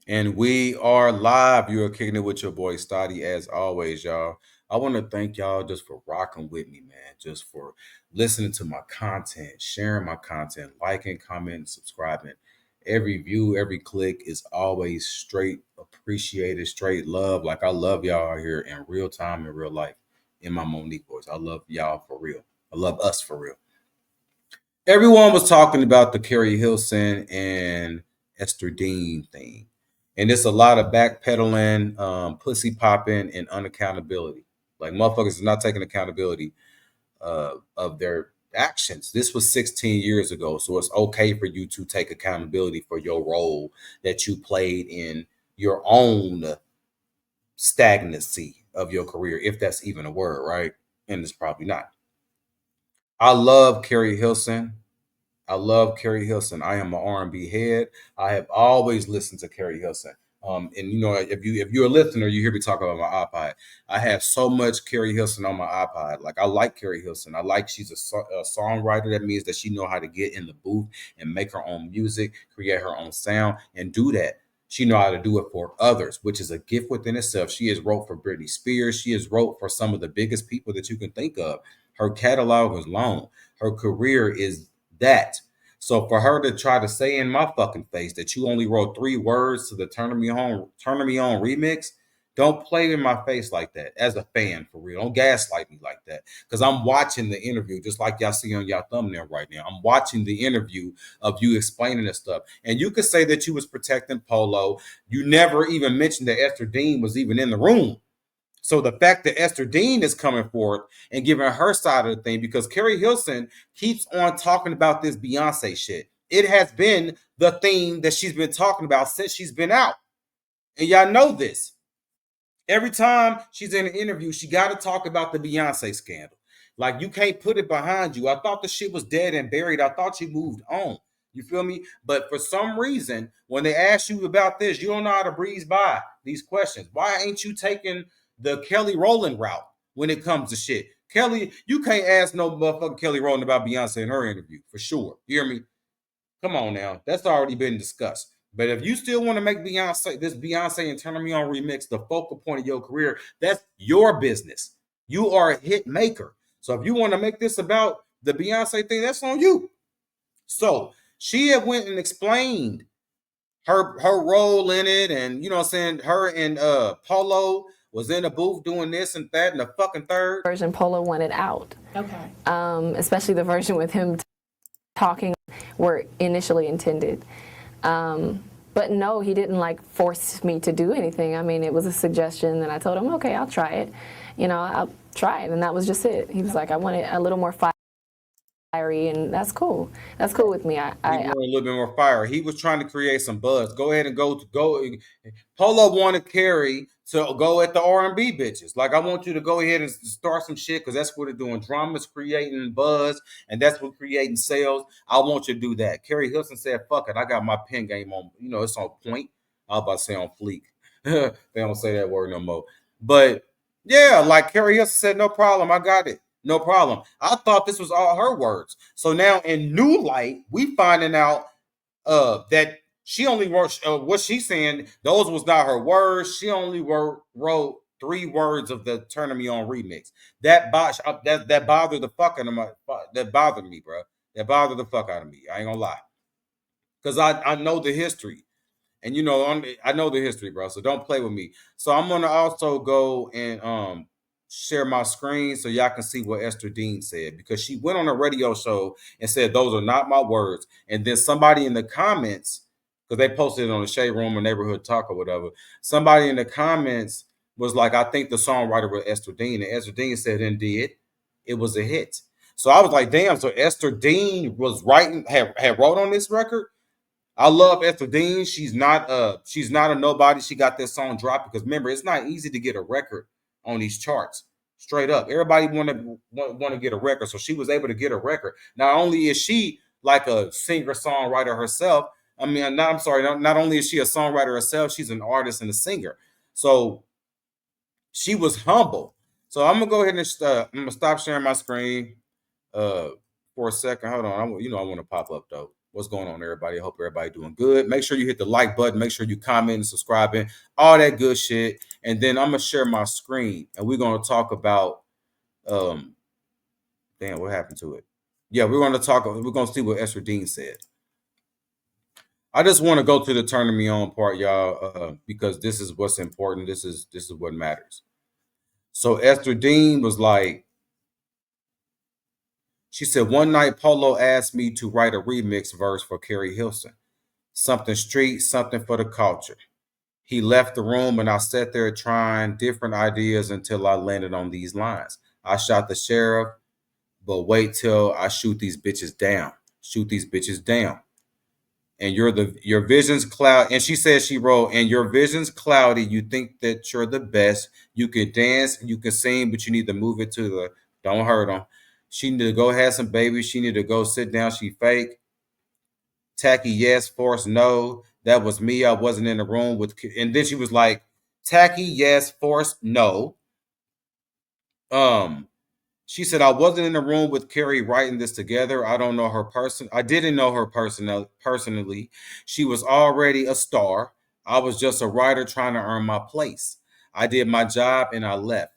And we are live. You are kicking it with your boy Stoddy, as always, y'all. I want to thank y'all just for rocking with me, man. Just for listening to my content, sharing my content, liking, commenting, subscribing. Every view, every click is always straight appreciated, straight love. Like I love y'all out here in real time, in real life, in my Monique voice. I love y'all for real. I love us for real. Everyone was talking about the Keri Hilson and Esther Dean thing. And it's a lot of backpedaling, pussy popping, and unaccountability. Like motherfuckers is not taking accountability of their actions. This was 16 years ago, so it's okay for you to take accountability for your role that you played in your own stagnancy of your career, if that's even a word, right? And it's probably not. I love Keri Hilson. I love Keri Hilson. I am an R&B head. I have always listened to Keri Hilson. And you know, if you're a listener, you hear me talk about my iPod. I have so much Keri Hilson on my iPod. Like I like Keri Hilson. I like she's a songwriter. That means that she know how to get in the booth and make her own music, create her own sound, and do that. She know how to do it for others, which is a gift within itself. She has wrote for Britney Spears. She has wrote for some of the biggest people that you can think of. Her catalog is long. Her career is that. So for her to try to say in my fucking face that you only wrote 3 words to the Turn Me On remix, don't play in my face like that as a fan for real. Don't gaslight me like that. Because I'm watching the interview, just like y'all see on y'all thumbnail right now. I'm watching the interview of you explaining this stuff. And you could say that you was protecting Polo. You never even mentioned that Esther Dean was even in the room. So the fact that Esther Dean is coming forward and giving her side of the thing, because Keri Hilson keeps on talking about this Beyonce shit. It has been the theme that she's been talking about since she's been out. And y'all know this. Every time she's in an interview, she got to talk about the Beyonce scandal. Like you can't put it behind you. I thought the shit was dead and buried. I thought you moved on. You feel me? But for some reason, when they ask you about this, you don't know how to breeze by these questions. Why ain't you taking the Kelly Rowland route when it comes to shit? Kelly, you can't ask no motherfucking Kelly Rowland about Beyonce in her interview for sure. You hear me? Come on now. That's already been discussed. But if you still want to make Beyonce and Turn Me On remix the focal point of your career, that's your business. You are a hit maker. So if you want to make this about the Beyonce thing, that's on you. So she had went and explained her role in it, and you know what I'm saying, her and Polo was in a booth doing this and that and the fucking third. Version Polo wanted out. Okay. Especially the version with him talking were initially intended. But no, he didn't like force me to do anything. I mean, it was a suggestion, and I told him, okay, I'll try it. You know, I'll try it, and that was just it. He was like, I want it a little more fiery, and that's cool. That's cool with me. He wanted a little bit more fire. He was trying to create some buzz. Go ahead and go. Polo wanted Keri to go at the R&B bitches. Like I want you to go ahead and start some shit because that's what they're doing. Drama's creating buzz, and that's what creating sales. I want you to do that. Keri Hilson said, "Fuck it, I got my pen game on. You know, it's on point. I was about to say on fleek. They don't say that word no more. But yeah, like Keri Hilson said, no problem. I got it. No problem. I thought this was all her words. So now in new light, we finding out that she only wrote what she's saying. Those was not her words. She only wrote 3 words of the "Turn Me On" remix. That bothered the fuck out of my. That bothered me, bro. That bothered the fuck out of me. I ain't gonna lie, because I know the history. And you know, I know the history, bro. So don't play with me. So I'm gonna also go and share my screen so y'all can see what Esther Dean said, because she went on a radio show and said those are not my words. And then somebody in the comments, because they posted it on the Shade Room or Neighborhood Talk or whatever, somebody in the comments was like, I think the songwriter was Esther Dean. And Esther Dean said, indeed, it was a hit. So I was like, damn, so Esther Dean was writing, had wrote on this record. I love Esther Dean. She's not a nobody. She got this song dropped because remember, it's not easy to get a record on these charts. Straight up, everybody want to get a record, so she was able to get a record. Not only is she like a singer songwriter herself. I mean, I'm sorry. Not only is she a songwriter herself, she's an artist and a singer. So she was humble. So I'm gonna go ahead and I'm gonna stop sharing my screen for a second. Hold on. I want to pop up though. What's going on, everybody? I hope everybody doing good. Make sure you hit the like button. Make sure you comment and subscribing, all that good shit. And then I'm gonna share my screen, and we're gonna talk about um. Damn, what happened to it? Yeah, we're gonna talk. We're gonna see what Esther Dean said. I just want to go to the turning me on part, y'all, because this is what's important. This is what matters. So Esther Dean was like, she said one night Polo asked me to write a remix verse for Keri Hilson, something street, something for the culture. He left the room and I sat there trying different ideas until I landed on these lines. I shot the sheriff, but wait till I shoot these bitches down. Shoot these bitches down. And your vision's cloud. And she said she wrote, and your vision's cloudy. You think that you're the best. You can dance, you can sing, but you need to move it to the don't hurt them. She need to go have some babies. She need to go sit down. She fake. Tacky, yes. Force, no. That was me. I wasn't in the room with. And then she was like, tacky, yes. Force, no. Um, she said, I wasn't in the room with Keri writing this together. I don't know her person. I didn't know her personally. She was already a star. I was just a writer trying to earn my place. I did my job and I left.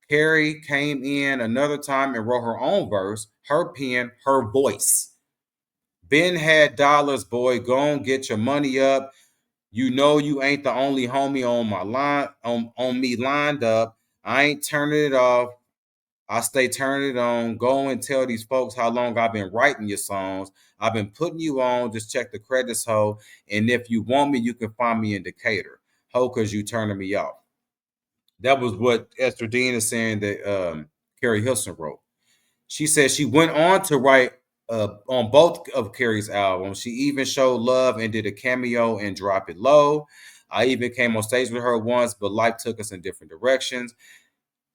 Keri came in another time and wrote her own verse, her pen, her voice. Ben had dollars, boy. Go and get your money up. You know you ain't the only homie on my line on me lined up. I ain't turning it off. I stay turning it on. Go and tell these folks how long I've been writing your songs. I've been putting you on. Just check the credits, ho. And if you want me, you can find me in Decatur, ho, because you turning me off. That was what Esther Dean is saying that Keri Hilson wrote. She said she went on to write on both of Keri's albums. She even showed love and did a cameo in Drop It Low. I even came on stage with her once, but life took us in different directions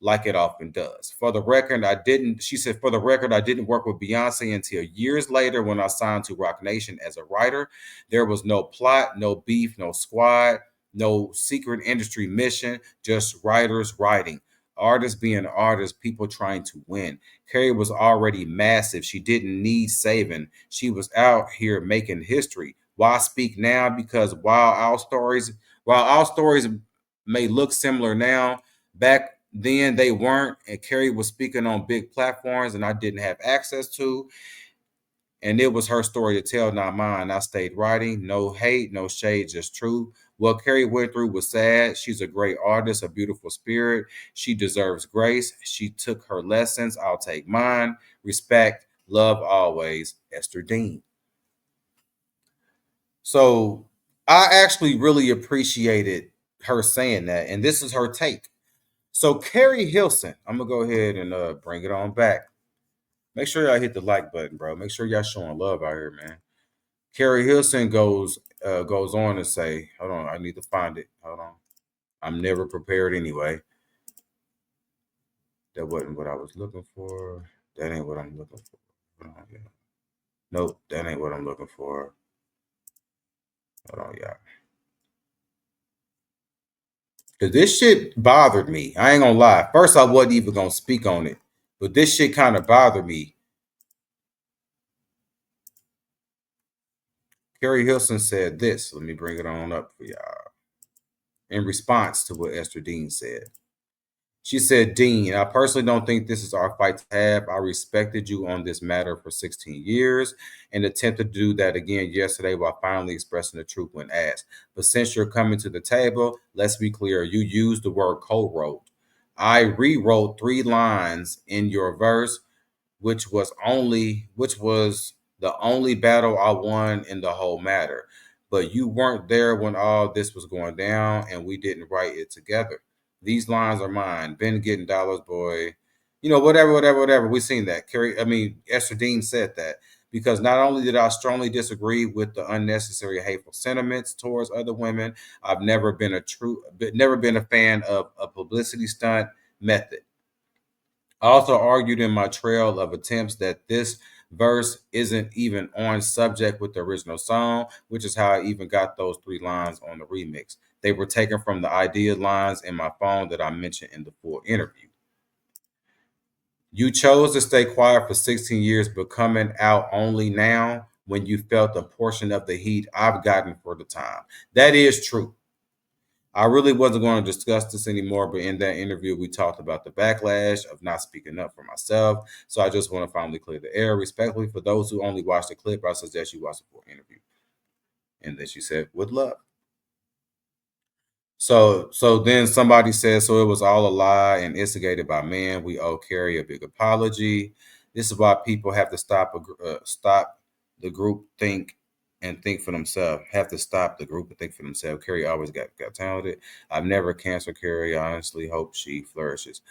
like it often does. For the record, I didn't, she said, for the record, I didn't work with Beyonce until years later when I signed to Rock Nation as a writer. There was no plot, no beef, no squad, no secret industry mission, just writers writing. Artists being artists, people trying to win. Keri was already massive. She didn't need saving. She was out here making history. Why speak now? Because while our stories may look similar now, back then they weren't, and Keri was speaking on big platforms and I didn't have access to. And it was her story to tell, not mine. I stayed writing, no hate, no shade, just truth. What Keri went through was sad. She's a great artist, a beautiful spirit. She deserves grace. She took her lessons. I'll take mine. Respect, love always, Esther Dean. So I actually really appreciated her saying that. And this is her take. So Keri Hilson, I'm gonna go ahead and bring it on back. Make sure y'all hit the like button, bro. Make sure y'all showing love out here, man. Keri Hilson goes on to say, hold on, I need to find it. Hold on. I'm never prepared anyway. That wasn't what I was looking for. That ain't what I'm looking for. Hold on, yeah. Nope, that ain't what I'm looking for. Hold on, yeah. Cause this shit bothered me. I ain't gonna lie. First, I wasn't even gonna speak on it, but this shit kind of bothered me. Keri Hilson said this. Let me bring it on up for y'all. In response to what Esther Dean said, she said, Dean, I personally don't think this is our fight to have. I respected you on this matter for 16 years and attempted to do that again yesterday while finally expressing the truth when asked. But since you're coming to the table, let's be clear. You used the word co-wrote. I rewrote 3 lines in your verse, which was the only battle I won in the whole matter. But you weren't there when all this was going down, and we didn't write it together. These lines are mine. Been getting dollars, boy. Whatever. We seen that. Esther Dean said that because not only did I strongly disagree with the unnecessary hateful sentiments towards other women, never been a fan of a publicity stunt method. I also argued in my trail of attempts that this verse isn't even on subject with the original song, which is how I even got those 3 lines on the remix. They were taken from the idea lines in my phone that I mentioned in the full interview. You chose to stay quiet for 16 years, but coming out only now. when you felt a portion of the heat I've gotten for the time. That is true. I really wasn't going to discuss this anymore, but in that interview, we talked about the backlash of not speaking up for myself. So I just want to finally clear the air. Respectfully, for those who only watch the clip, I suggest you watch the full interview. And then she said, with love. So then somebody says, so it was all a lie and instigated by men. We owe Keri a big apology. This is why people have to stop the group think and think for themselves. Have to stop the group and think for themselves. Keri always got talented. I've never canceled Keri. I honestly hope she flourishes.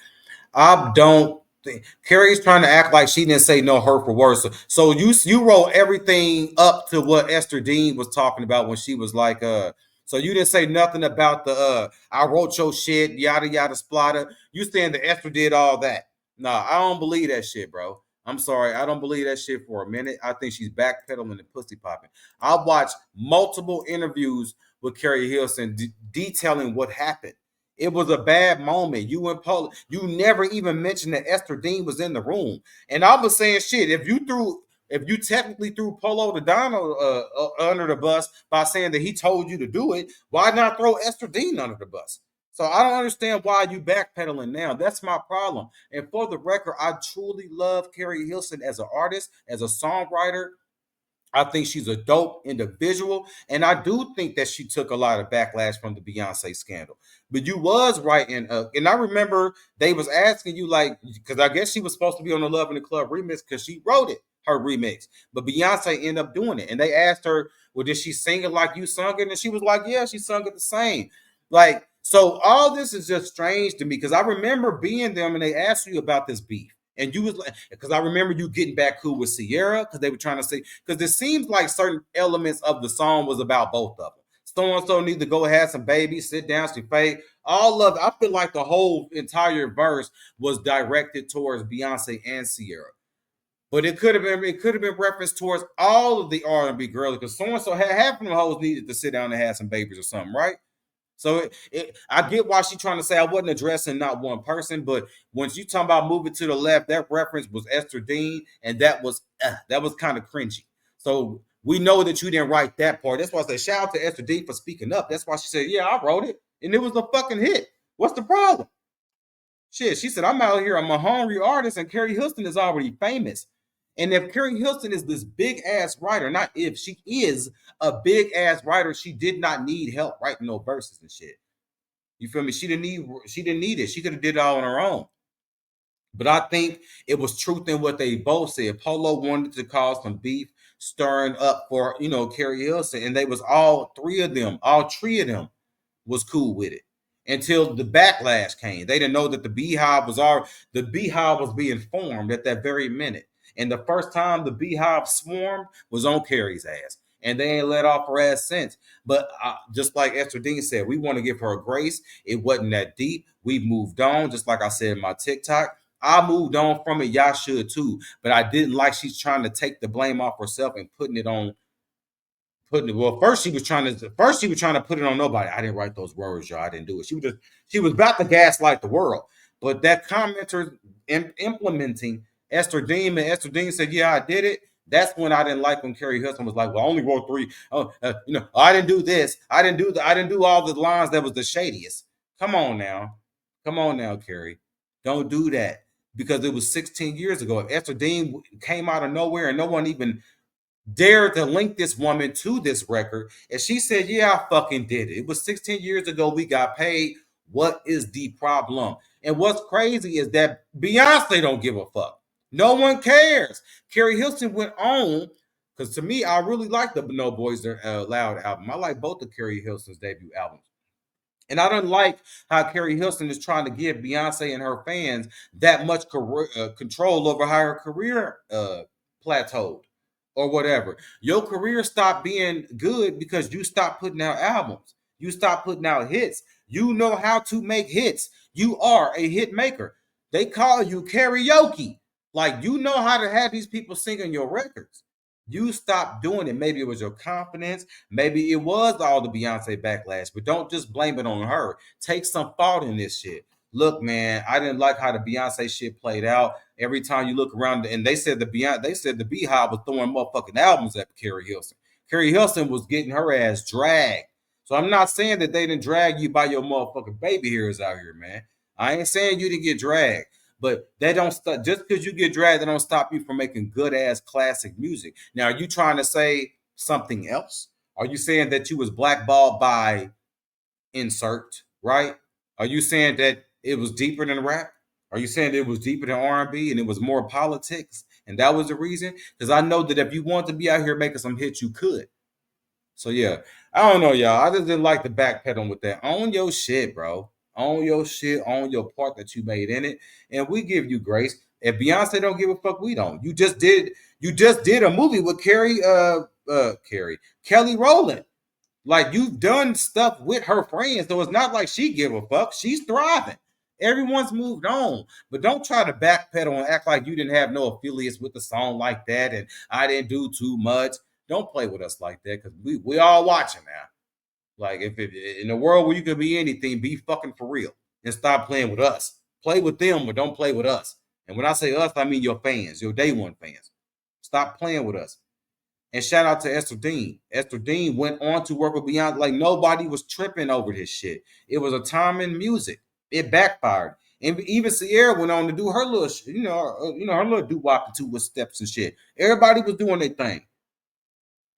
I don't think Carrie's trying to act like she didn't say no hurtful words. So you roll everything up to what Esther Dean was talking about when she was like, so you didn't say nothing about the I wrote your shit, yada yada splatter. You saying that Esther did all that. Nah, I don't believe that shit, bro. I'm sorry, I don't believe that shit for a minute. I think she's backpedaling and pussy popping. I watched multiple interviews with Keri Hilson detailing what happened. It was a bad moment. You and Paul, you never even mentioned that Esther Dean was in the room. And I was saying, shit, if you technically threw Polo Dodano under the bus by saying that he told you to do it, why not throw Esther Dean under the bus? So I don't understand why you backpedaling now. That's my problem. And for the record, I truly love Keri Hilson as an artist, as a songwriter. I think she's a dope individual, and I do think that she took a lot of backlash from the Beyonce scandal. But you was right, and I remember they was asking you like, because I guess she was supposed to be on the Love in the Club remix because she wrote it, her remix, but Beyonce ended up doing it, and they asked her, well, did she sing it like you sung it? And she was like, yeah, she sung it the same. Like, so all this is just strange to me because I remember being them and they asked you about this beef. And you was like, because I remember you getting back cool with Sierra because they were trying to say, because it seems like certain elements of the song was about both of them. So and so need to go have some babies, sit down, she fade. All of it, I feel like the whole entire verse was directed towards Beyonce and Sierra. But it could have been referenced towards all of the R&B girls because so and so half of them hoes needed to sit down and have some babies or something, right? So I get why she's trying to say I wasn't addressing not one person, but when you talking about moving to the left, that reference was Esther Dean, and that was kind of cringy. So we know that you didn't write that part. That's why I say shout out to Esther Dean for speaking up. That's why she said, "Yeah, I wrote it, and it was a fucking hit." What's the problem? Shit, she said, I'm out here, I'm a hungry artist, and Keri Hilson is already famous. And if Keri Hilson is this big ass writer, not if she is a big ass writer, she did not need help writing no verses and shit. You feel me? She didn't need it. She could have did it all on her own. But I think it was truth in what they both said. Polo wanted to cause some beef, stirring up for Keri Hilson, and they was all three of them was cool with it until the backlash came. They didn't know that the beehive was being formed at that very minute. And the first time the beehive swarmed was on Carrie's ass. And they ain't let off her ass since. But just like Esther Dean said, we want to give her a grace. It wasn't that deep. We moved on. Just like I said in my TikTok, I moved on from it. Y'all should too. But I didn't like she's trying to take the blame off herself and putting it. Well, first she was trying to put it on nobody. I didn't write those words, y'all. I didn't do it. She was about to gaslight the world. But that commenter implementing Esther Dean, and Esther Dean said, "Yeah, I did it." That's when I didn't like when Keri Hilson was like, "Well, I only wrote three. Oh, I didn't do this. I didn't do all the lines that was the shadiest." Come on now, Keri, don't do that because it was 16 years ago. If Esther Dean came out of nowhere and no one even dared to link this woman to this record. And she said, yeah, I fucking did it. It was 16 years ago. We got paid. What is the problem? And what's crazy is that Beyonce don't give a fuck. No one cares. Keri Hilson went on because to me, I really like the No Boys Are Loud album. I like both of Keri Hilson's debut albums. And I don't like how Keri Hilson is trying to give Beyonce and her fans that much control over how her career plateaued or whatever. Your career stopped being good because you stopped putting out albums. You stopped putting out hits. You know how to make hits. You are a hit maker. They call you karaoke. Like you know how to have these people singing your records. You stopped doing it. Maybe it was your confidence. Maybe it was all the Beyonce backlash, but don't just blame it on her. Take some fault in this shit. Look, man, I didn't like how the Beyonce shit played out. Every time you look around, and they said the Beehive was throwing motherfucking albums at Keri Hilson. Keri Hilson was getting her ass dragged. So I'm not saying that they didn't drag you by your motherfucking baby hairs out here, man. I ain't saying you didn't get dragged, but they don't stop just because you get dragged. They don't stop you from making good ass classic music. Now, are you trying to say something else? Are you saying that you was blackballed by insert, right? Are you saying that it was deeper than rap? Are you saying it was deeper than R&B and it was more politics? And that was the reason? Because I know that if you want to be out here making some hits, you could. So yeah, I don't know, y'all. I just didn't like the backpedaling with that. Own your shit, bro. Own your shit. Own your part that you made in it, and we give you grace. If Beyonce don't give a fuck, we don't. You just did. You just did a movie with Kelly Rowland. Like you've done stuff with her friends, so it's not like she give a fuck. She's thriving. Everyone's moved on, but don't try to backpedal and act like you didn't have no affiliates with the song like that, and I didn't do too much. Don't play with us like that because we all watching now. Like if it, in a world where you can be anything, be fucking for real and stop playing with us. Play with them, but don't play with us. And when I say us, I mean your fans, your day one fans. Stop playing with us. And shout out to Esther Dean. Esther Dean went on to work with Beyonce like nobody was tripping over this shit. It was a time in music. It backfired. And even Sierra went on to do her little, her little doo wop and two with steps and shit. Everybody was doing their thing.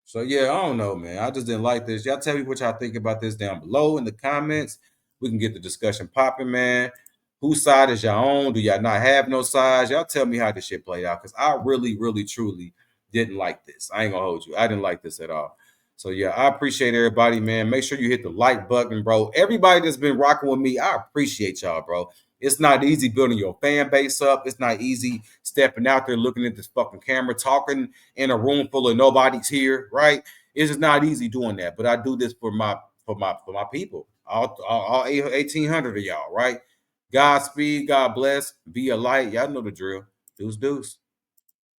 So yeah, I don't know, man. I just didn't like this. Y'all tell me what y'all think about this down below in the comments. We can get the discussion popping, man. Whose side is y'all on? Do y'all not have no sides? Y'all tell me how this shit played out because I really, really, truly didn't like this. I ain't gonna hold you. I didn't like this at all. So yeah, I appreciate everybody, man. Make sure you hit the like button, bro. Everybody that's been rocking with me, I appreciate y'all, bro. It's not easy building your fan base up. It's not easy stepping out there looking at this fucking camera, talking in a room full of nobody's here, right? It's just not easy doing that. But I do this for my people, all 1,800 of y'all, right? Godspeed, God bless, be a light. Y'all know the drill. Deuce, deuce.